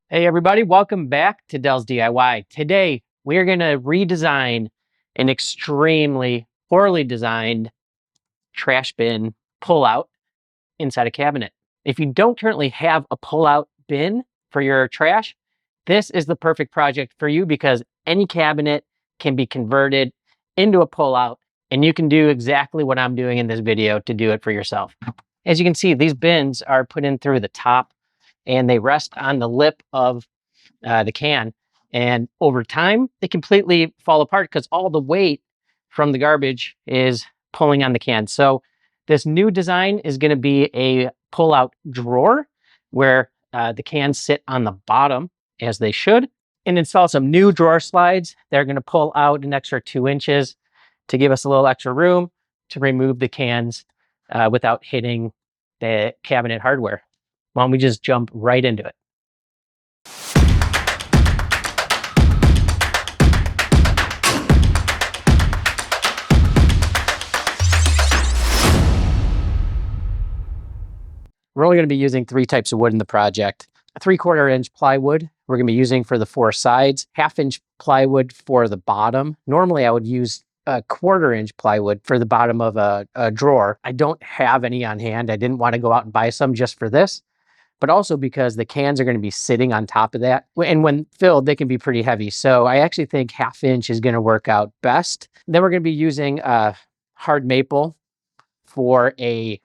Hey everybody, welcome back to Dell's DIY. Today, we're going to redesign an extremely poorly designed trash bin pull-out inside a cabinet. If you don't currently have a pull-out bin for your trash, this is the perfect project for you because any cabinet can be converted into a pull-out, and you can do exactly what I'm doing in this video to do it for yourself. As you can see, these bins are put in through the top and they rest on the lip of the can. And over time, they completely fall apart because all the weight from the garbage is pulling on the can. So this new design is going to be a pull-out drawer where the cans sit on the bottom as they should, and install some new drawer slides. They're going to pull out an extra 2 inches to give us a little extra room to remove the cans without hitting the cabinet hardware. Why don't we just jump right into it? We're only going to be using 3 types of wood in the project. A 3/4 inch plywood we're going to be using for the 4 sides, 1/2 inch plywood for the bottom. Normally I would use a 1/4 inch plywood for the bottom of a drawer. I don't have any on hand. I didn't want to go out and buy some just for this, but also because the cans are going to be sitting on top of that. And when filled, they can be pretty heavy. So I actually think 1/2 inch is going to work out best. Then we're going to be using hard maple for a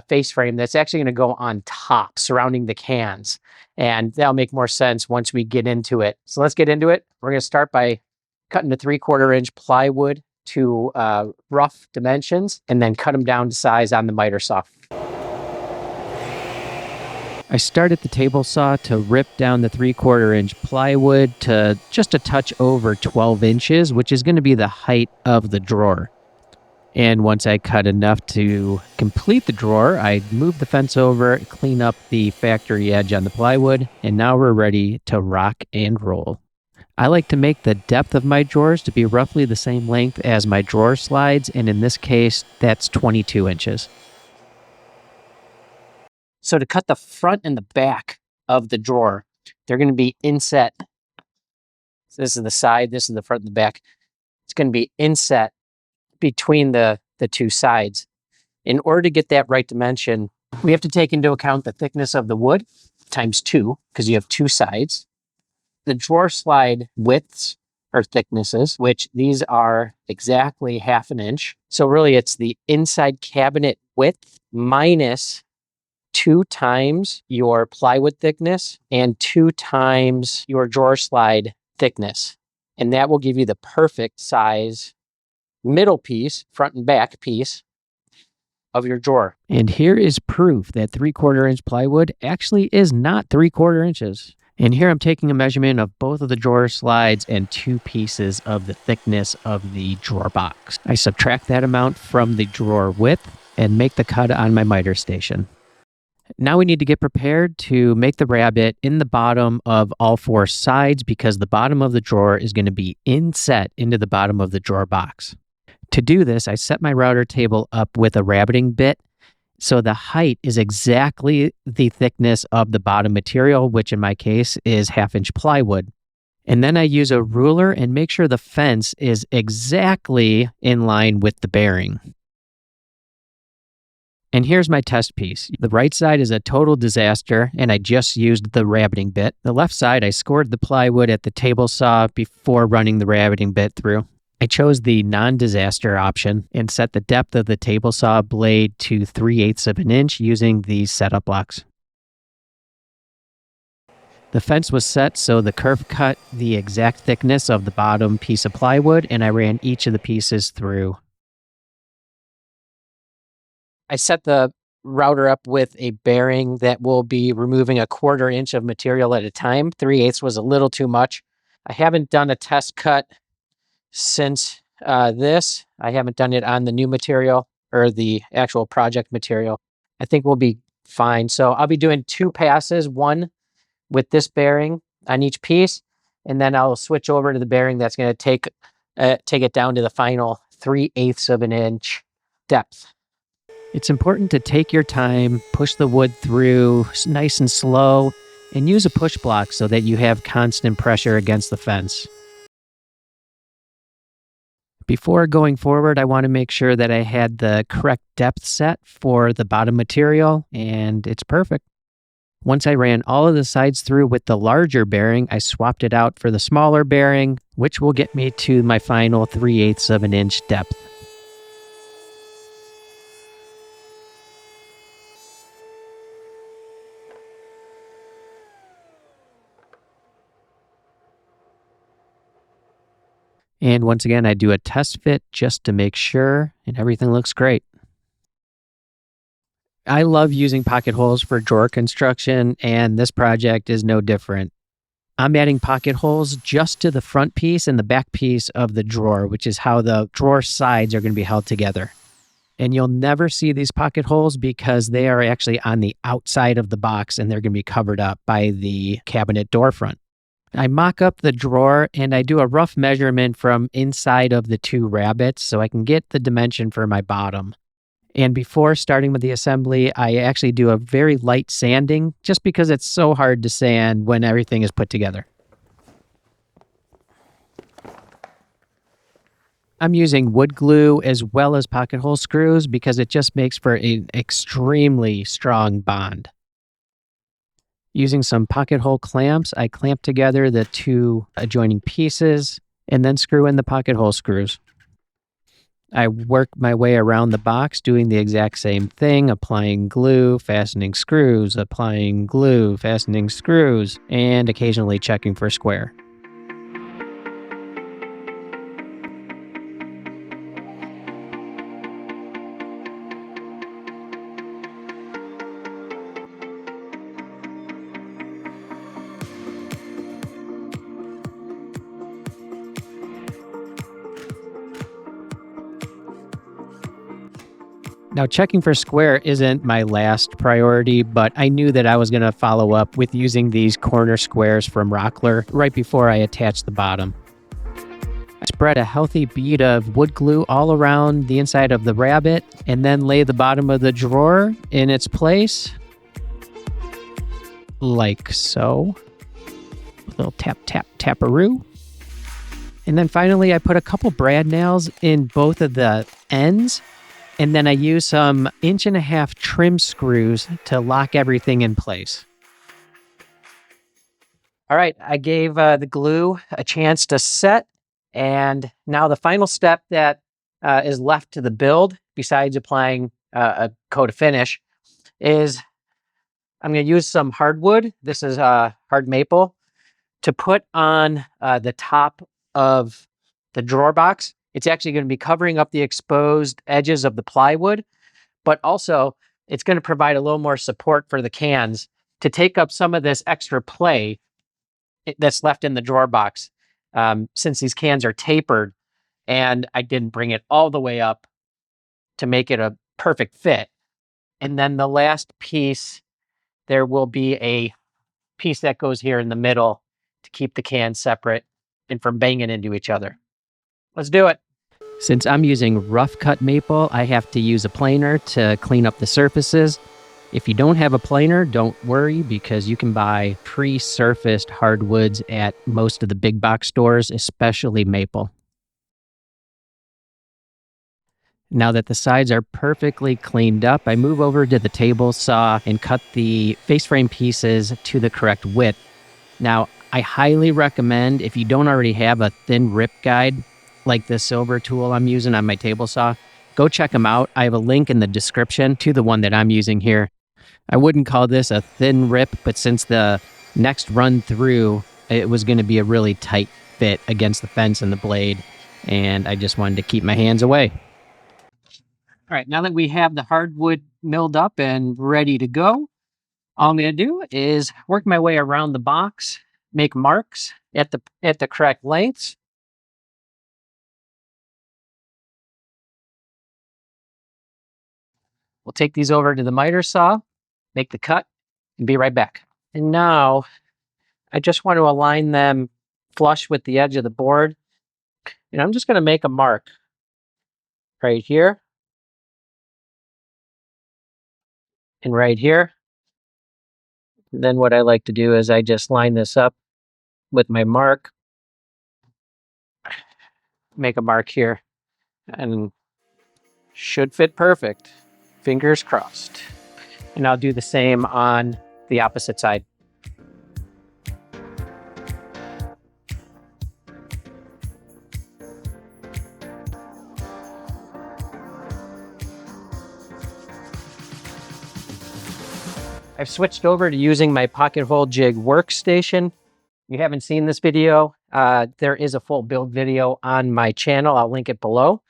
face frame that's actually going to go on top surrounding the cans. And that'll make more sense once we get into it. So let's get into it. We're going to start by cutting the 3/4 inch plywood to rough dimensions and then cut them down to size on the miter saw. I started the table saw to rip down the 3/4 inch plywood to just a touch over 12 inches, which is going to be the height of the drawer. And once I cut enough to complete the drawer, I moved the fence over, clean up the factory edge on the plywood, and now we're ready to rock and roll. I like to make the depth of my drawers to be roughly the same length as my drawer slides, and in this case, that's 22 inches. So to cut the front and the back of the drawer, they're going to be inset. So this is the side, this is the front and the back. It's going to be inset between the 2 sides. In order to get that right dimension, we have to take into account the thickness of the wood times 2, because you have 2 sides. The drawer slide widths or thicknesses, which these are exactly 1/2 inch. So really it's the inside cabinet width minus 2 times your plywood thickness and 2 times your drawer slide thickness. And that will give you the perfect size middle piece, front and back piece of your drawer. And here is proof that 3/4 inch plywood actually is not 3/4 inches. And here I'm taking a measurement of both of the drawer slides and 2 pieces of the thickness of the drawer box. I subtract that amount from the drawer width and make the cut on my miter station. Now we need to get prepared to make the rabbet in the bottom of all 4 sides because the bottom of the drawer is going to be inset into the bottom of the drawer box. To do this, I set my router table up with a rabbeting bit so the height is exactly the thickness of the bottom material, which in my case is 1/2 inch plywood. And then I use a ruler and make sure the fence is exactly in line with the bearing. And here's my test piece. The right side is a total disaster, and I just used the rabbeting bit. The left side, I scored the plywood at the table saw before running the rabbeting bit through. I chose the non-disaster option and set the depth of the table saw blade to 3/8 of an inch using these setup blocks. The fence was set so the kerf cut the exact thickness of the bottom piece of plywood, and I ran each of the pieces through. I set the router up with a bearing that will be removing a 1/4 inch of material at a time. 3/8 was a little too much. I haven't done a test cut since this. I haven't done it on the new material or the actual project material. I think we'll be fine. So I'll be doing 2 passes, one with this bearing on each piece, and then I'll switch over to the bearing that's going to take it down to the final 3/8 of an inch depth. It's important to take your time, push the wood through nice and slow, And use a push block so that you have constant pressure against the fence. Before going forward, I want to make sure that I had the correct depth set for the bottom material, and it's perfect. Once I ran all of the sides through with the larger bearing, I swapped it out for the smaller bearing, which will get me to my final 3/8 of an inch depth. And once again, I do a test fit just to make sure, and everything looks great. I love using pocket holes for drawer construction, and this project is no different. I'm adding pocket holes just to the front piece and the back piece of the drawer, which is how the drawer sides are going to be held together. And you'll never see these pocket holes because they are actually on the outside of the box and they're going to be covered up by the cabinet door front. I mock up the drawer and I do a rough measurement from inside of the two rabbets so I can get the dimension for my bottom. And before starting with the assembly, I actually do a very light sanding just because it's so hard to sand when everything is put together. I'm using wood glue as well as pocket hole screws because it just makes for an extremely strong bond. Using some pocket hole clamps, I clamp together the two adjoining pieces and then screw in the pocket hole screws. I work my way around the box doing the exact same thing, applying glue, fastening screws, applying glue, fastening screws, and occasionally checking for square. Now, checking for square isn't my last priority, but I knew that I was going to follow up with using these corner squares from Rockler right before I attached the bottom. I spread a healthy bead of wood glue all around the inside of the rabbet and then lay the bottom of the drawer in its place, like so. A little tap, tap, taparoo. And then finally, I put a couple brad nails in both of the ends. And then I use some 1.5-inch trim screws to lock everything in place. All right, I gave the glue a chance to set. And now the final step that is left to the build, besides applying a coat of finish, is I'm going to use some hardwood. This is hard maple to put on the top of the drawer box. It's actually going to be covering up the exposed edges of the plywood, but also it's going to provide a little more support for the cans to take up some of this extra play that's left in the drawer box. Since these cans are tapered and I didn't bring it all the way up to make it a perfect fit. And then the last piece, there will be a piece that goes here in the middle to keep the cans separate and from banging into each other. Let's do it. Since I'm using rough cut maple, I have to use a planer to clean up the surfaces. If you don't have a planer, don't worry because you can buy pre-surfaced hardwoods at most of the big box stores, especially maple. Now that the sides are perfectly cleaned up, I move over to the table saw and cut the face frame pieces to the correct width. Now, I highly recommend, if you don't already have a thin rip guide, like the silver tool I'm using on my table saw, go check them out. I have a link in the description to the one that I'm using here. I wouldn't call this a thin rip, but since the next run through, it was going to be a really tight fit against the fence and the blade, and I just wanted to keep my hands away. All right, now that we have the hardwood milled up and ready to go, all I'm going to do is work my way around the box, make marks at the correct lengths. We'll take these over to the miter saw, make the cut, and be right back. And now I just want to align them flush with the edge of the board. And I'm just going to make a mark right here and right here. Then what I like to do is I just line this up with my mark, make a mark here, and should fit perfect. Fingers crossed. And I'll do the same on the opposite side. I've switched over to using my pocket hole jig workstation. You haven't seen this video, there is a full build video on my channel. I'll link it below.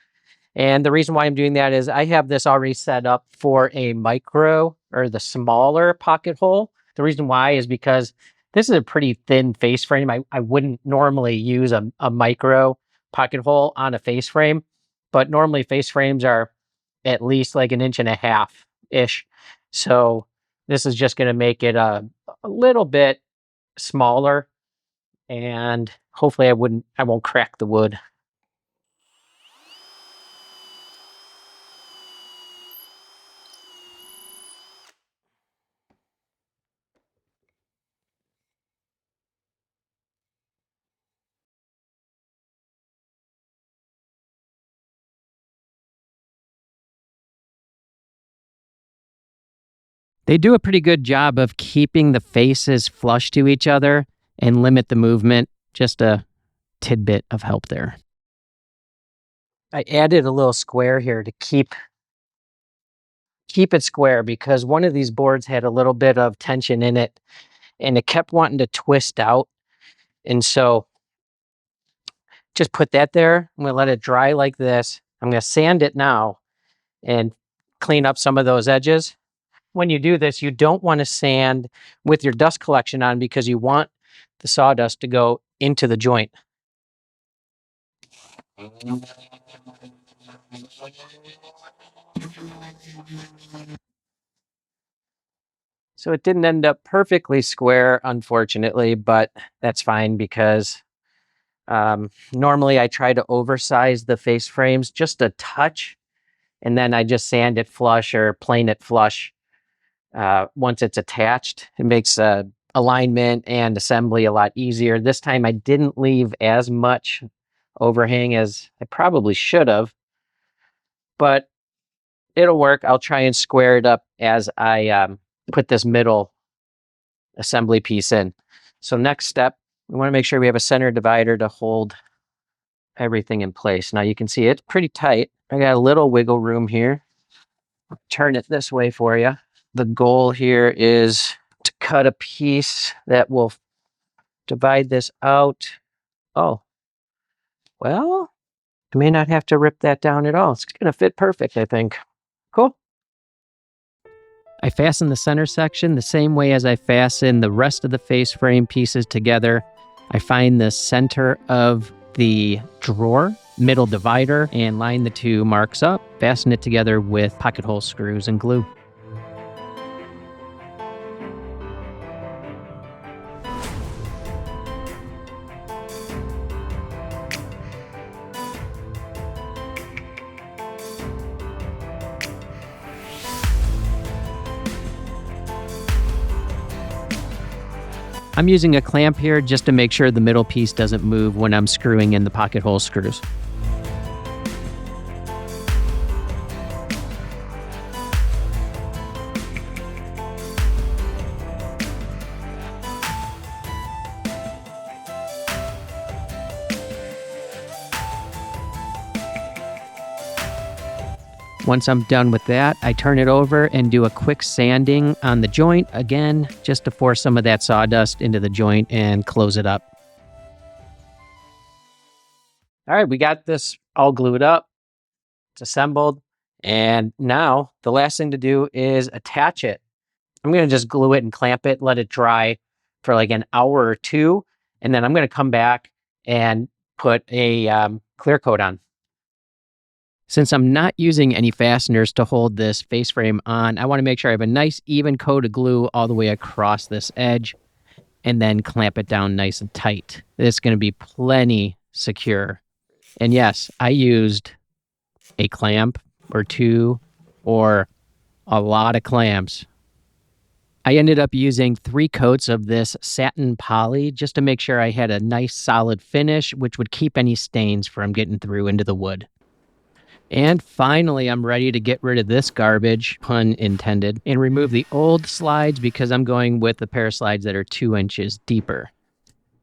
And the reason why I'm doing that is I have this already set up for a micro, or the smaller pocket hole. The reason why is because this is a pretty thin face frame. I wouldn't normally use a micro pocket hole on a face frame, but normally face frames are at least like 1.5 inches-ish. So this is just going to make it a little bit smaller, and hopefully I won't crack the wood. They do a pretty good job of keeping the faces flush to each other and limit the movement. Just a tidbit of help there. I added a little square here to keep it square, because one of these boards had a little bit of tension in it and it kept wanting to twist out. And so just put that there. I'm going to let it dry like this. I'm going to sand it now and clean up some of those edges. When you do this, you don't want to sand with your dust collection on, because you want the sawdust to go into the joint. So it didn't end up perfectly square, unfortunately, but that's fine, because normally I try to oversize the face frames just a touch, and then I just sand it flush or plane it flush once it's attached. It makes alignment and assembly a lot easier. This time I didn't leave as much overhang as I probably should have, but it'll work. I'll try and square it up as I put this middle assembly piece in. So next step, we want to make sure we have a center divider to hold everything in place. Now you can see it's pretty tight. I got a little wiggle room here. Turn it this way for you. The goal here is to cut a piece that will divide this out. Oh, well, I may not have to rip that down at all. It's going to fit perfect, I think. Cool. I fasten the center section the same way as I fasten the rest of the face frame pieces together. I find the center of the drawer, middle divider, and line the two marks up. Fasten it together with pocket hole screws and glue. I'm using a clamp here just to make sure the middle piece doesn't move when I'm screwing in the pocket hole screws. Once I'm done with that, I turn it over and do a quick sanding on the joint, again, just to force some of that sawdust into the joint and close it up. All right, we got this all glued up. It's assembled. And now the last thing to do is attach it. I'm going to just glue it and clamp it, let it dry for like an hour or two. And then I'm going to come back and put a clear coat on. Since I'm not using any fasteners to hold this face frame on, I want to make sure I have a nice even coat of glue all the way across this edge, and then clamp it down nice and tight. It's going to be plenty secure. And yes, I used a clamp or two or a lot of clamps. I ended up using 3 coats of this satin poly just to make sure I had a nice solid finish, which would keep any stains from getting through into the wood. And finally, I'm ready to get rid of this garbage, pun intended, and remove the old slides because I'm going with a pair of slides that are 2 inches deeper.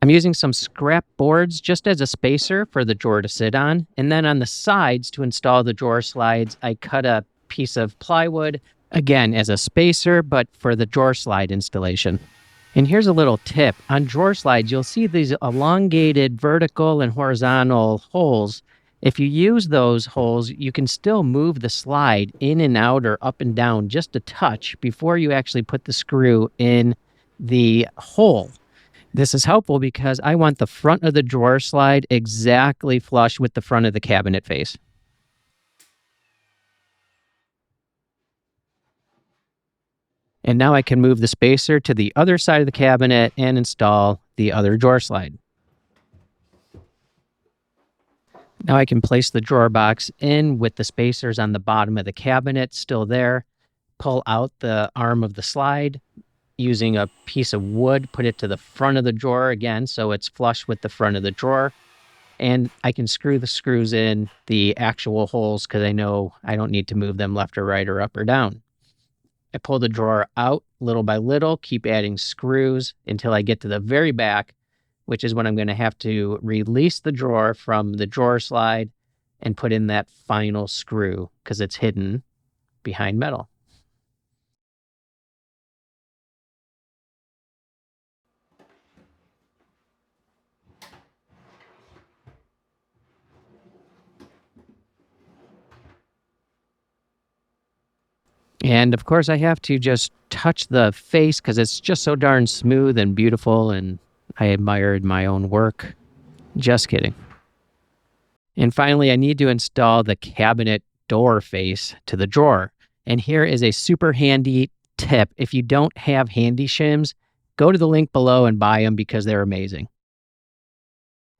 I'm using some scrap boards just as a spacer for the drawer to sit on. And then on the sides to install the drawer slides, I cut a piece of plywood, again as a spacer, but for the drawer slide installation. And here's a little tip. On drawer slides, you'll see these elongated vertical and horizontal holes. If you use those holes, you can still move the slide in and out or up and down just a touch before you actually put the screw in the hole. This is helpful because I want the front of the drawer slide exactly flush with the front of the cabinet face. And now I can move the spacer to the other side of the cabinet and install the other drawer slide. Now I can place the drawer box in with the spacers on the bottom of the cabinet still there, pull out the arm of the slide using a piece of wood, put it to the front of the drawer again so it's flush with the front of the drawer. And I can screw the screws in the actual holes because I know I don't need to move them left or right or up or down. I pull the drawer out little by little, keep adding screws until I get to the very back, which is when I'm going to have to release the drawer from the drawer slide and put in that final screw because it's hidden behind metal. And of course, I have to just touch the face because it's just so darn smooth and beautiful, and I admired my own work. Just kidding. And finally, I need to install the cabinet door face to the drawer. And here is a super handy tip. If you don't have handy shims, go to the link below and buy them because they're amazing.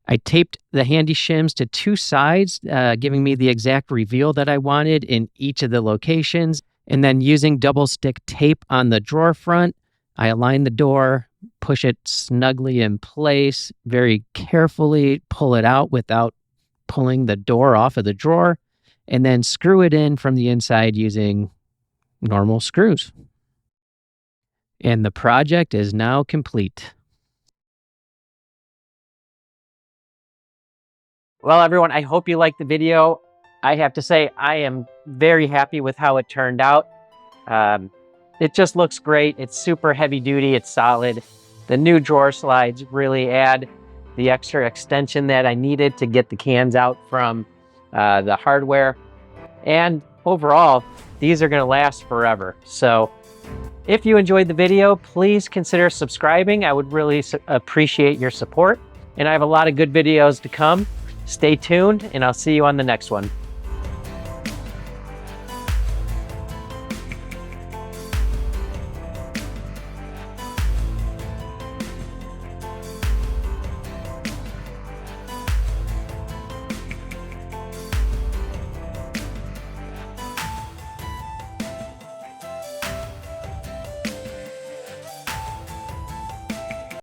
I taped the handy shims to 2 sides, giving me the exact reveal that I wanted in each of the locations. And then using double stick tape on the drawer front, I align the door, push it snugly in place, very carefully pull it out without pulling the door off of the drawer, and then screw it in from the inside using normal screws. And the project is now complete. Well, everyone, I hope you liked the video. I have to say, I am very happy with how it turned out. It just looks great. It's super heavy duty. It's solid. The new drawer slides really add the extra extension that I needed to get the cans out from the hardware. And overall, these are going to last forever. So if you enjoyed the video, please consider subscribing. I would really appreciate your support. And I have a lot of good videos to come. Stay tuned, and I'll see you on the next one.